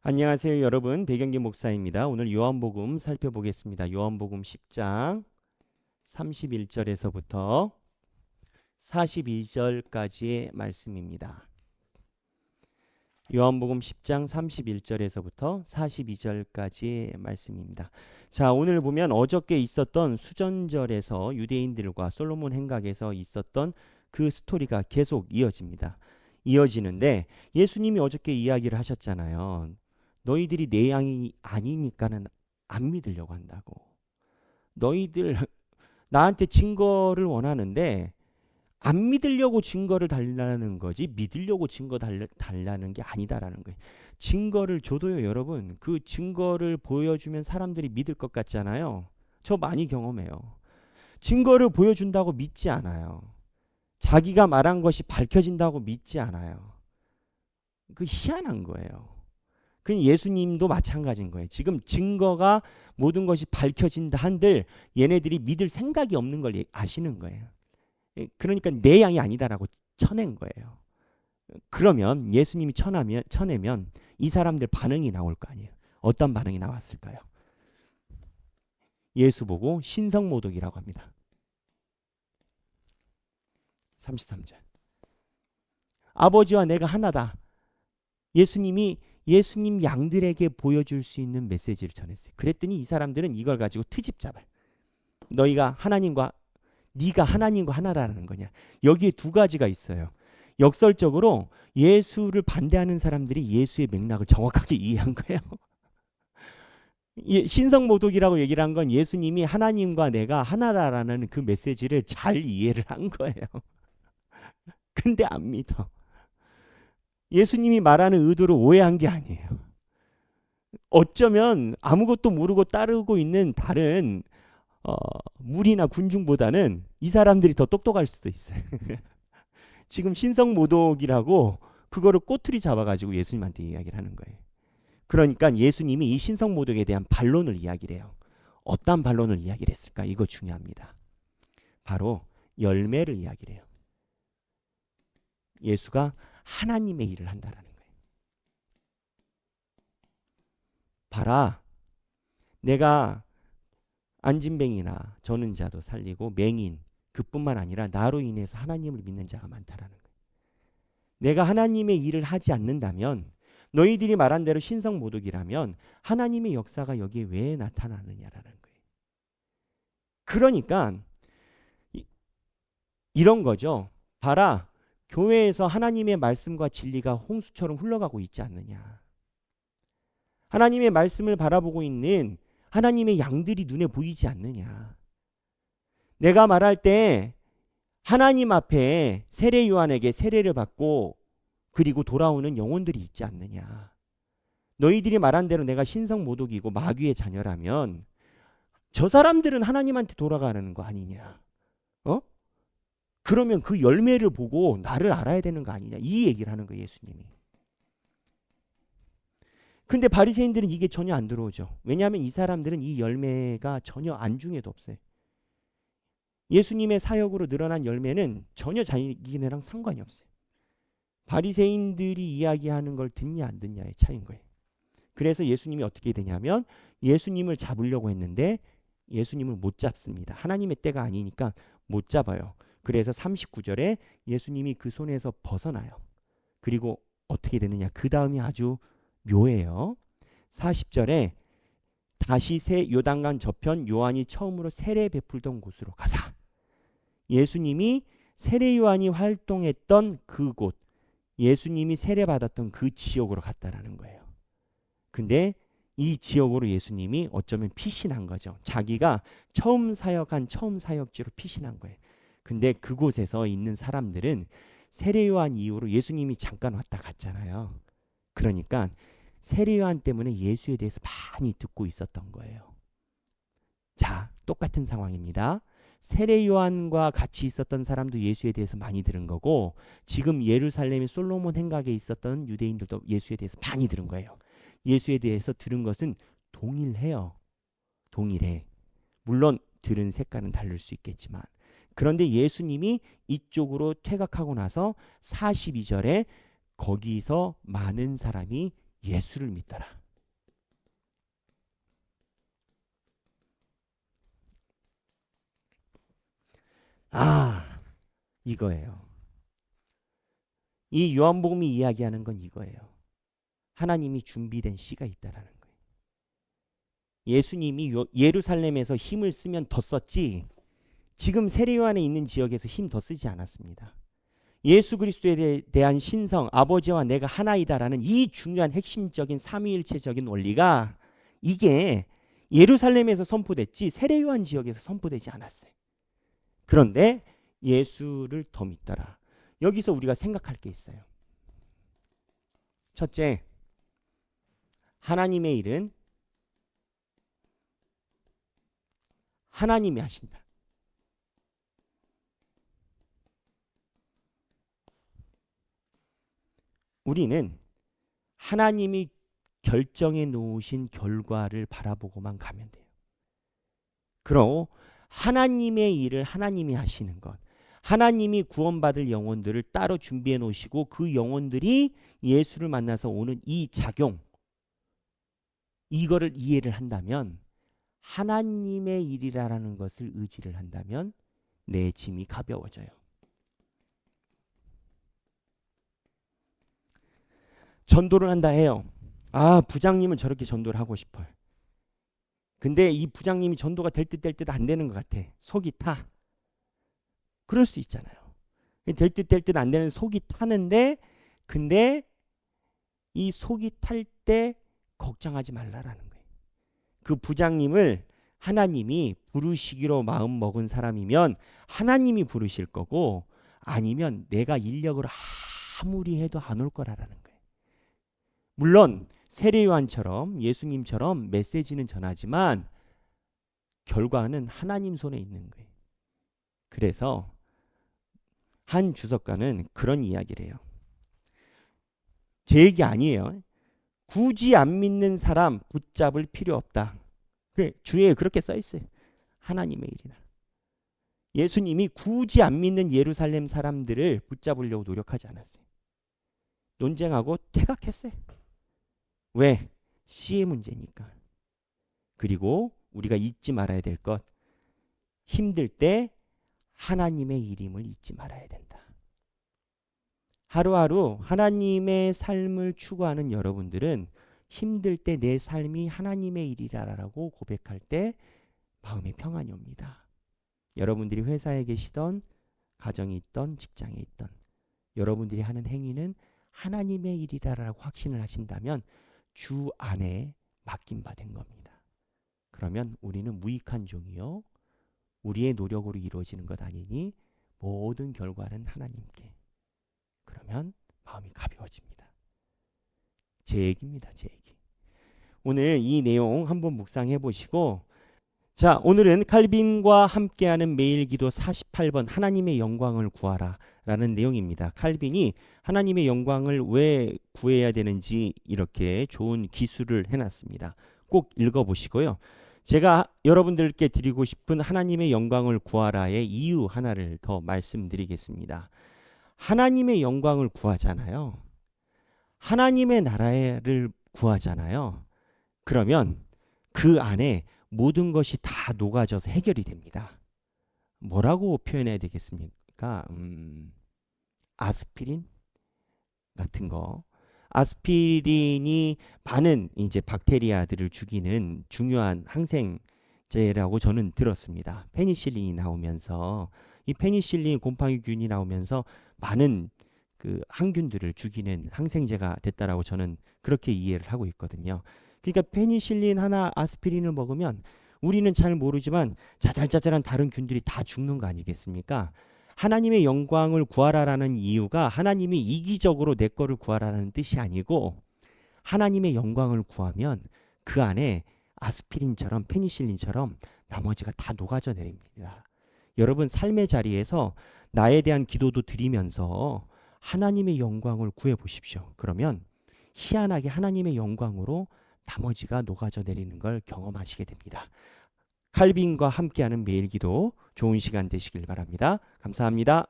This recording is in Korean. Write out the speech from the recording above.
안녕하세요, 여러분. 배경기 목사입니다. 오늘 요한복음 살펴보겠습니다. 요한복음 10장 31절에서부터 42절까지의 말씀입니다. 요한복음 10장 31절에서부터 42절까지의 말씀입니다. 자, 오늘 보면 어저께 있었던 수전절에서 유대인들과 솔로몬 행각에서 있었던 그 스토리가 계속 이어지는데 예수님이 어저께 이야기를 하셨잖아요. 너희들이 내 양이 아니니까는 안 믿으려고 한다고. 너희들 나한테 증거를 원하는데 안 믿으려고 증거를 달라는 거지 믿으려고 증거 달라는 게 아니다라는 거예요. 증거를 줘도요, 여러분. 그 증거를 보여주면 사람들이 믿을 것 같잖아요. 저 많이 경험해요. 증거를 보여준다고 믿지 않아요. 자기가 말한 것이 밝혀진다고 믿지 않아요. 그 희한한 거예요. 그 예수님도 마찬가지인 거예요. 지금 증거가 모든 것이 밝혀진다 한들 얘네들이 믿을 생각이 없는 걸 아시는 거예요. 그러니까 내 양이 아니다라고 쳐낸 거예요. 그러면 예수님이 쳐내면 이 사람들 반응이 나올 거 아니에요. 어떤 반응이 나왔을까요? 예수 보고 신성모독이라고 합니다. 33절. 아버지와 내가 하나다. 예수님 양들에게 보여줄 수 있는 메시지를 전했어요. 그랬더니 이 사람들은 이걸 가지고 트집 잡아요. 네가 하나님과 하나라는 거냐. 여기에 두 가지가 있어요. 역설적으로 예수를 반대하는 사람들이 예수의 맥락을 정확하게 이해한 거예요. 신성모독이라고 얘기를 한 건 예수님이 하나님과 내가 하나라는 그 메시지를 잘 이해를 한 거예요. 근데 안 믿어. 예수님이 말하는 의도를 오해한 게 아니에요. 어쩌면 아무것도 모르고 따르고 있는 다른 무리나 군중보다는 이 사람들이 더 똑똑할 수도 있어요. 지금 신성모독이라고 그거를 꼬투리 잡아가지고 예수님한테 이야기를 하는 거예요. 그러니까 예수님이 이 신성모독에 대한 반론을 이야기를 해요. 어떤 반론을 이야기를 했을까? 이거 중요합니다. 바로 열매를 이야기를 해요. 예수가 하나님의 일을 한다라는 거예요. 봐라, 내가 안진뱅이나 저는 자도 살리고 맹인 그뿐만 아니라 나로 인해서 하나님을 믿는 자가 많다라는 거예요. 내가 하나님의 일을 하지 않는다면, 너희들이 말한 대로 신성모독이라면 하나님의 역사가 여기에 왜 나타나느냐라는 거예요. 그러니까 이런 거죠. 봐라, 교회에서 하나님의 말씀과 진리가 홍수처럼 흘러가고 있지 않느냐. 하나님의 말씀을 바라보고 있는 하나님의 양들이 눈에 보이지 않느냐. 내가 말할 때 하나님 앞에 세례 요한에게 세례를 받고 그리고 돌아오는 영혼들이 있지 않느냐. 너희들이 말한 대로 내가 신성모독이고 마귀의 자녀라면 저 사람들은 하나님한테 돌아가는 거 아니냐. 그러면 그 열매를 보고 나를 알아야 되는 거 아니냐. 이 얘기를 하는 거예요, 예수님이. 근데 바리새인들은 이게 전혀 안 들어오죠. 왜냐하면 이 사람들은 이 열매가 전혀 안중에도 없어요. 예수님의 사역으로 늘어난 열매는 전혀 자기네랑 상관이 없어요. 바리새인들이 이야기하는 걸 듣냐 안 듣냐의 차이인 거예요. 그래서 예수님이 어떻게 되냐면 예수님을 잡으려고 했는데 예수님을 못 잡습니다. 하나님의 때가 아니니까 못 잡아요. 그래서 39절에 예수님이 그 손에서 벗어나요. 그리고 어떻게 되느냐. 그 다음이 아주 묘해요. 40절에 다시 새 요단강 저편 요한이 처음으로 세례 베풀던 곳으로 가사. 예수님이 세례 요한이 활동했던 그곳, 예수님이 세례 받았던 그 지역으로 갔다라는 거예요. 근데 이 지역으로 예수님이 어쩌면 피신한 거죠. 자기가 처음 사역한 처음 사역지로 피신한 거예요. 근데 그곳에서 있는 사람들은 세례 요한 이후로 예수님이 잠깐 왔다 갔잖아요. 그러니까 세례 요한 때문에 예수에 대해서 많이 듣고 있었던 거예요. 자, 똑같은 상황입니다. 세례 요한과 같이 있었던 사람도 예수에 대해서 많이 들은 거고, 지금 예루살렘의 솔로몬 행각에 있었던 유대인들도 예수에 대해서 많이 들은 거예요. 예수에 대해서 들은 것은 동일해요. 동일해. 물론 들은 색깔은 다를 수 있겠지만, 그런데 예수님이 이쪽으로 퇴각하고 나서 42절에 거기서 많은 사람이 예수를 믿더라. 아, 이거예요. 이 요한복음이 이야기하는 건 이거예요. 하나님이 준비된 씨가 있다라는 거예요. 예수님이 예루살렘에서 힘을 쓰면 더 썼지, 지금 세례요한에 있는 지역에서 힘 더 쓰지 않았습니다. 예수 그리스도에 대한 신성, 아버지와 내가 하나이다라는 이 중요한 핵심적인 삼위일체적인 원리가 이게 예루살렘에서 선포됐지 세례요한 지역에서 선포되지 않았어요. 그런데 예수를 더 믿더라. 여기서 우리가 생각할 게 있어요. 첫째, 하나님의 일은 하나님이 하신다. 우리는 하나님이 결정해 놓으신 결과를 바라보고만 가면 돼요. 그럼 하나님의 일을 하나님이 하시는 것, 하나님이 구원받을 영혼들을 따로 준비해 놓으시고 그 영혼들이 예수를 만나서 오는 이 작용, 이거를 이해를 한다면, 하나님의 일이라는 것을 의지를 한다면 내 짐이 가벼워져요. 전도를 한다 해요. 아, 부장님은 저렇게 전도를 하고 싶어요. 근데 이 부장님이 전도가 될 듯 안 되는 것 같아. 속이 타. 그럴 수 있잖아요. 될 듯 안 되는 속이 타는데, 근데 이 속이 탈 때 걱정하지 말라라는 거예요. 그 부장님을 하나님이 부르시기로 마음 먹은 사람이면 하나님이 부르실 거고, 아니면 내가 인력으로 아무리 해도 안 올 거라는 거예요. 물론 세례요한처럼 예수님처럼 메시지는 전하지만 결과는 하나님 손에 있는 거예요. 그래서 한 주석가는 그런 이야기를 해요. 제 얘기 아니에요. 굳이 안 믿는 사람 붙잡을 필요 없다. 주에 그렇게 써 있어요. 하나님의 일이다. 예수님이 굳이 안 믿는 예루살렘 사람들을 붙잡으려고 노력하지 않았어요. 논쟁하고 퇴각했어요. 왜? 씨의 문제니까. 그리고 우리가 잊지 말아야 될 것, 힘들 때 하나님의 일임을 잊지 말아야 된다. 하루하루 하나님의 삶을 추구하는 여러분들은 힘들 때 내 삶이 하나님의 일이라고 고백할 때 마음의 평안이 옵니다. 여러분들이 회사에 계시던, 가정에 있던, 직장에 있던 여러분들이 하는 행위는 하나님의 일이라고 확신을 하신다면 주 안에 맡김받은 겁니다. 그러면 우리는 무익한 종이요, 우리의 노력으로 이루어지는 것 아니니 모든 결과는 하나님께. 그러면 마음이 가벼워집니다. 제 얘기입니다. 제 얘기. 오늘 이 내용 한번 묵상해 보시고, 자, 오늘은 칼빈과 함께하는 매일 기도 48번 하나님의 영광을 구하라 라는 내용입니다. 칼빈이 하나님의 영광을 왜 구해야 되는지 이렇게 좋은 기술을 해놨습니다. 꼭 읽어보시고요. 제가 여러분들께 드리고 싶은 하나님의 영광을 구하라의 이유 하나를 더 말씀드리겠습니다. 하나님의 영광을 구하잖아요. 하나님의 나라를 구하잖아요. 그러면 그 안에 모든 것이 다 녹아져서 해결이 됩니다. 뭐라고 표현해야 되겠습니까? 아스피린 같은 거. 아스피린이 많은 이제 박테리아들을 죽이는 중요한 항생제라고 저는 들었습니다. 페니실린이 나오면서, 이 페니실린 곰팡이균이 나오면서 많은 그 항균들을 죽이는 항생제가 됐다라고 저는 그렇게 이해를 하고 있거든요. 그러니까 페니실린 하나, 아스피린을 먹으면 우리는 잘 모르지만 자잘자잘한 다른 균들이 다 죽는 거 아니겠습니까? 하나님의 영광을 구하라라는 이유가 하나님이 이기적으로 내 거를 구하라는 뜻이 아니고, 하나님의 영광을 구하면 그 안에 아스피린처럼 페니실린처럼 나머지가 다 녹아져 내립니다. 여러분 삶의 자리에서 나에 대한 기도도 드리면서 하나님의 영광을 구해 보십시오. 그러면 희한하게 하나님의 영광으로 나머지가 녹아져 내리는 걸 경험하시게 됩니다. 칼빈과 함께하는 매일 기도 좋은 시간 되시길 바랍니다. 감사합니다.